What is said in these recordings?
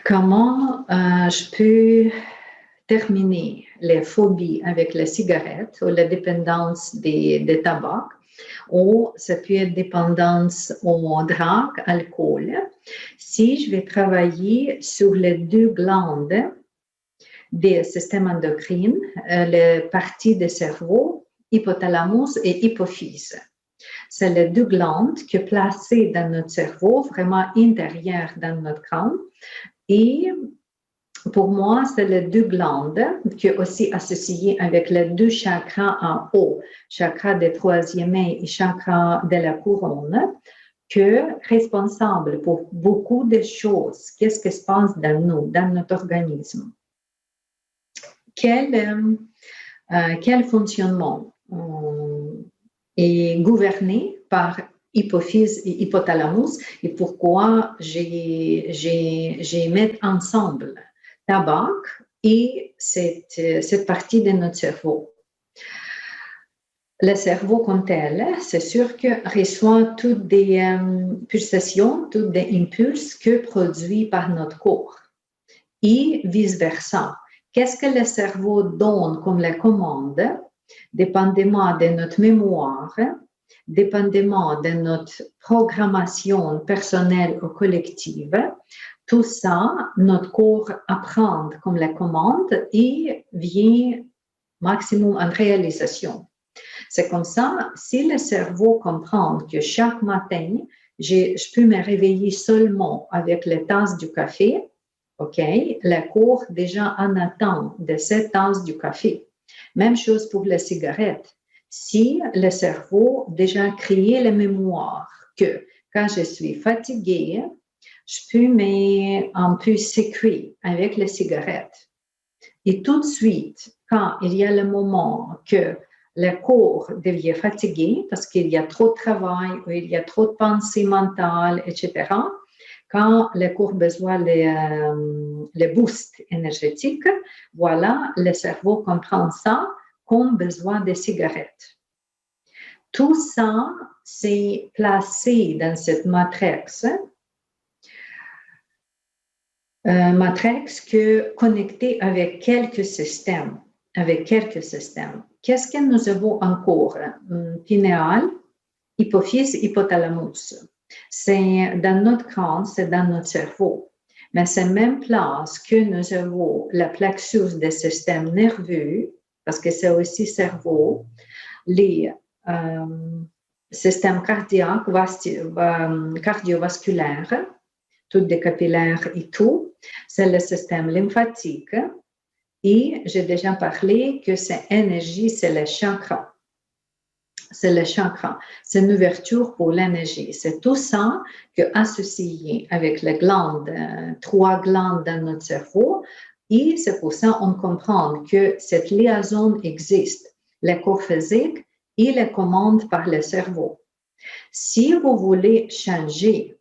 Comment je peux terminer les phobies avec les cigarettes ou la dépendance des tabac, ou ça peut être dépendance aux drogues, alcool. Si je vais travailler sur les deux glandes des systèmes endocrines, les parties du cerveau, hypothalamus et hypophyse. C'est les deux glandes qui sont placées dans notre cerveau, vraiment intérieures dans notre crâne. Et pour moi, c'est les deux glandes qui sont aussi associées avec les deux chakras en haut, chakra du troisième œil et chakra de la couronne, que responsables pour beaucoup de choses. Qu'est-ce qui se passe dans nous, dans notre organisme? Quel fonctionnement est gouverné par hypophyse et hypothalamus et pourquoi j'ai mis ensemble tabac et cette partie de notre cerveau. Le cerveau comme tel, c'est sûr que reçoit toutes des pulsations, toutes des impulses que produit par notre corps et vice-versa. Qu'est-ce que le cerveau donne comme la commande, dépendamment de notre mémoire, dépendamment de notre programmation personnelle ou collective, tout ça, notre corps apprend comme la commande et vient maximum en réalisation. C'est comme ça, si le cerveau comprend que chaque matin, je peux me réveiller seulement avec les tasses du café, OK, le corps déjà en attend de cette tasse du café. Même chose pour la cigarette. Si le cerveau déjà créé la mémoire que quand je suis fatiguée, je peux un peu sécréter avec la cigarette. Et tout de suite, quand il y a le moment que le corps devient fatigué parce qu'il y a trop de travail ou il y a trop de pensées mentales, etc., quand le corps a besoin de boost énergétique, voilà, le cerveau comprend ça comme besoin de cigarettes. Tout ça, c'est placé dans cette matrice que connectée avec quelques systèmes. Qu'est-ce que nous avons encore? Pinéal, hypophyse, hypothalamus. C'est dans notre crâne, c'est dans notre cerveau. Mais c'est même place que nous avons la plexus des systèmes nerveux, parce que c'est aussi cerveau, les systèmes cardiaques, cardiovasculaires, toutes des capillaires et tout. C'est le système lymphatique. Et j'ai déjà parlé que cette énergie, c'est le chakra. C'est le chakra. C'est une ouverture pour l'énergie. C'est tout ça qui est associé avec les glandes, 3 glandes dans notre cerveau. Et c'est pour ça qu'on comprend que cette liaison existe. Le corps physique et les commandes par le cerveau. Si vous voulez changer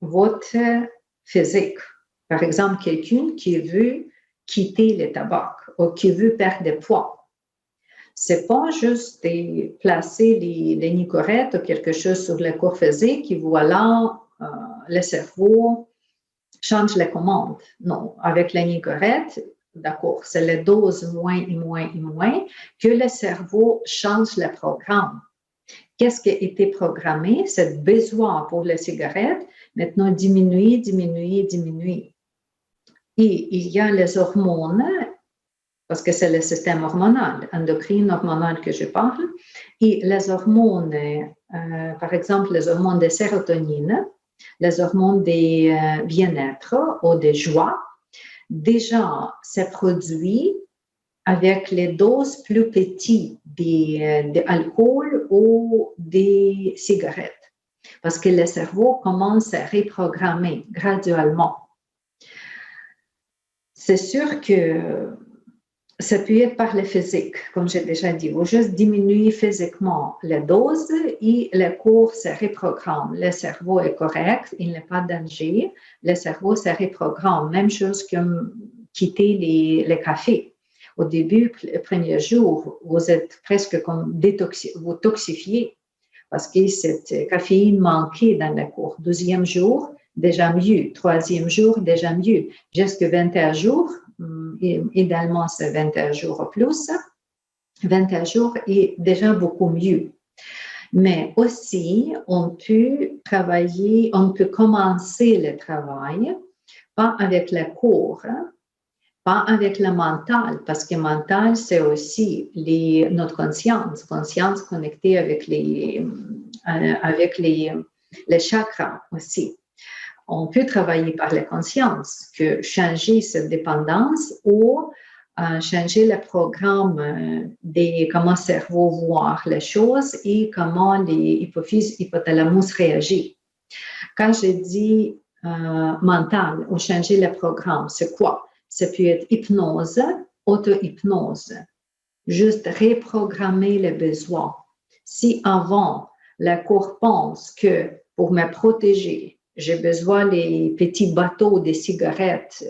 votre physique, par exemple, quelqu'un qui veut quitter le tabac ou qui veut perdre du poids, c'est pas juste de placer les nicorettes ou quelque chose sur le corps physique et voilà, le cerveau change les commandes. Non, avec les nicorettes, d'accord, c'est la dose moins et moins et moins que le cerveau change le programme. Qu'est-ce qui a été programmé? C'est besoin pour la cigarette, maintenant diminuer. Et il y a les hormones, parce que c'est le système hormonal, endocrine hormonal que je parle, et les hormones, par exemple les hormones de sérotonine, les hormones de bien-être ou de joie, déjà c'est produit avec les doses plus petites d'alcool ou des cigarettes, parce que le cerveau commence à reprogrammer graduellement. C'est sûr que ça peut être par le physique, comme j'ai déjà dit, ou juste diminuer physiquement la dose et le corps se reprogramme. Le cerveau est correct, il n'est pas danger, le cerveau se reprogramme. Même chose que quitter les cafés. Au début, le premier jour, vous êtes presque comme vous toxifiez parce que cette caféine manquait dans le corps. Deuxième jour, déjà mieux. Troisième jour, déjà mieux. Jusqu'à 21 jours, idéalement c'est 21 jours ou plus. 21 jours est déjà beaucoup mieux. Mais aussi, on peut travailler, on peut commencer le travail, pas avec le corps, pas avec le mental, parce que mental, c'est aussi notre conscience connectée avec les chakras aussi. On peut travailler par la conscience, que changer cette dépendance ou changer le programme de comment le cerveau voit les choses et comment les hypophyses, hypothalamus réagissent. Quand je dis mental ou changer le programme, c'est quoi? Ça peut être hypnose, auto-hypnose, juste reprogrammer les besoins. Si avant, le corps pense que pour me protéger, j'ai besoin des petits bateaux de cigarettes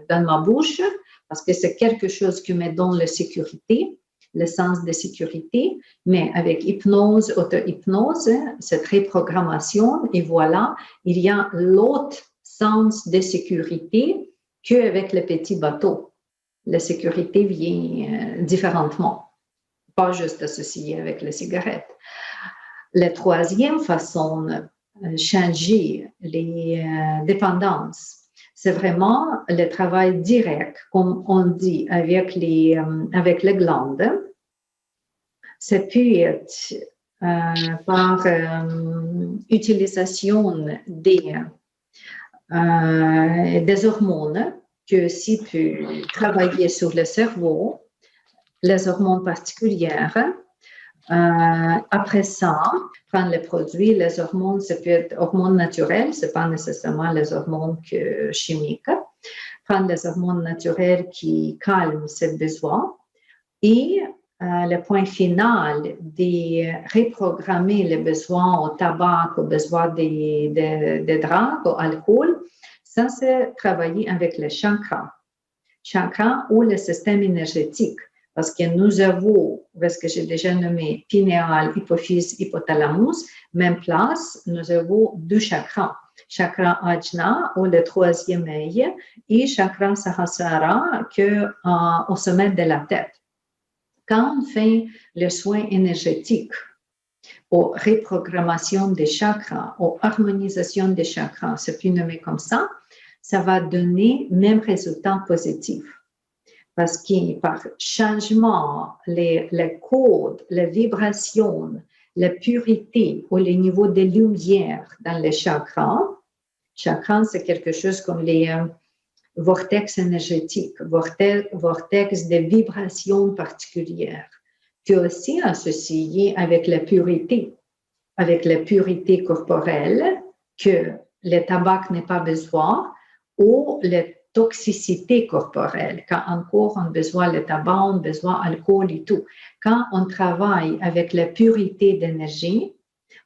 dans ma bouche, parce que c'est quelque chose qui me donne la sécurité, le sens de sécurité, mais avec hypnose, auto-hypnose, cette reprogrammation, et voilà, il y a l'autre sens de sécurité qu'avec le petit bateau. La sécurité vient différemment, pas juste associée avec la cigarette. La troisième façon de changer les dépendances, c'est vraiment le travail direct, comme on dit, avec les glandes. Ça peut être par utilisation des hormones, que si tu travailles sur le cerveau, les hormones particulières. Après ça, prendre les produits, les hormones, ça peut être hormones naturelles, ce n'est pas nécessairement les hormones chimiques. Prendre les hormones naturelles qui calment ce besoin. Et le point final de reprogrammer les besoins au tabac, aux besoins de drogue, au alcool, ça c'est travailler avec les chakras ou le système énergétique. Parce que nous avons, parce que j'ai déjà nommé pinéal, hypophyse, hypothalamus, même place, nous avons deux chakras. Chakra Ajna, ou le troisième œil, et chakra Sahasrara, au sommet de la tête. Quand on fait le soin énergétique, ou reprogrammation des chakras, ou harmonisation des chakras, c'est plus nommé comme ça va donner même résultat positif. Parce que par changement, les codes, les vibrations, la pureté ou les niveaux de lumière dans les chakras, c'est quelque chose comme les vortex énergétiques, vortex de vibrations particulières, qui est aussi associé avec la pureté corporelle, que le tabac n'est pas besoin, ou la toxicité corporelle. Quand encore on a besoin de tabac, on a besoin d'alcool et tout. Quand on travaille avec la pureté d'énergie,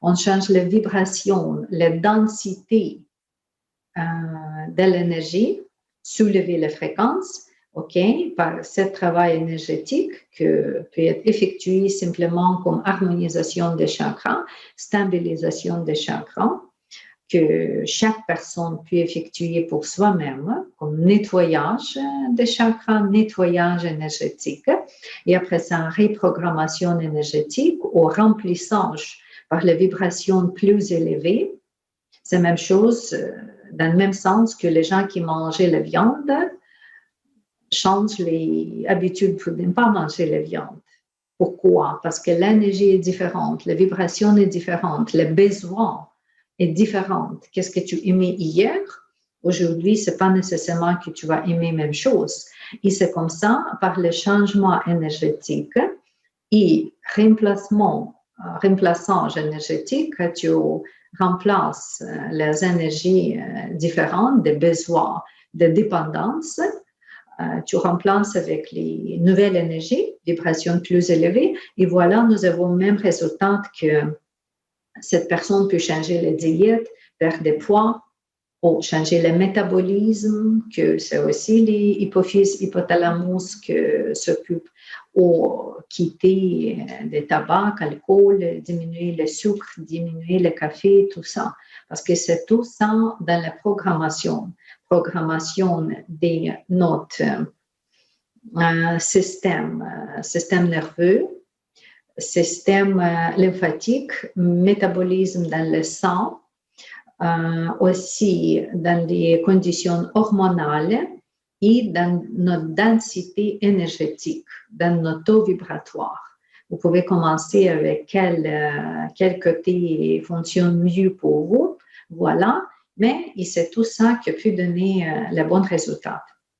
on change la vibration, la densité de l'énergie, soulever la fréquence, par ce travail énergétique qui peut être effectué simplement comme harmonisation des chakras, stabilisation des chakras, que chaque personne peut effectuer pour soi-même, comme nettoyage des chakras, nettoyage énergétique, et après ça, reprogrammation énergétique ou remplissage par les vibrations plus élevées. C'est la même chose, dans le même sens que les gens qui mangeaient la viande changent les habitudes pour ne pas manger la viande. Pourquoi? Parce que l'énergie est différente, la vibration est différente, le besoin est différente. Qu'est-ce que tu aimais hier? Aujourd'hui, ce n'est pas nécessairement que tu vas aimer la même chose. Et c'est comme ça, par le changement énergétique et remplaçage énergétique, tu remplaces les énergies différentes, des besoins, de dépendance. Tu remplaces avec les nouvelles énergies, vibrations plus élevées, et voilà, nous avons le même résultat que cette personne peut changer la diète, perdre des poids, ou changer le métabolisme, que c'est aussi les hypophyses, hypothalamus qui s'occupent, ou quitter le tabac, l'alcool, diminuer le sucre, diminuer le café, tout ça. Parce que c'est tout ça dans la programmation de notre système nerveux, système lymphatique, métabolisme dans le sang, aussi dans les conditions hormonales et dans notre densité énergétique, dans notre taux vibratoire. Vous pouvez commencer avec quel côté fonctionne mieux pour vous, voilà, mais c'est tout ça qui peut donner le bon résultat.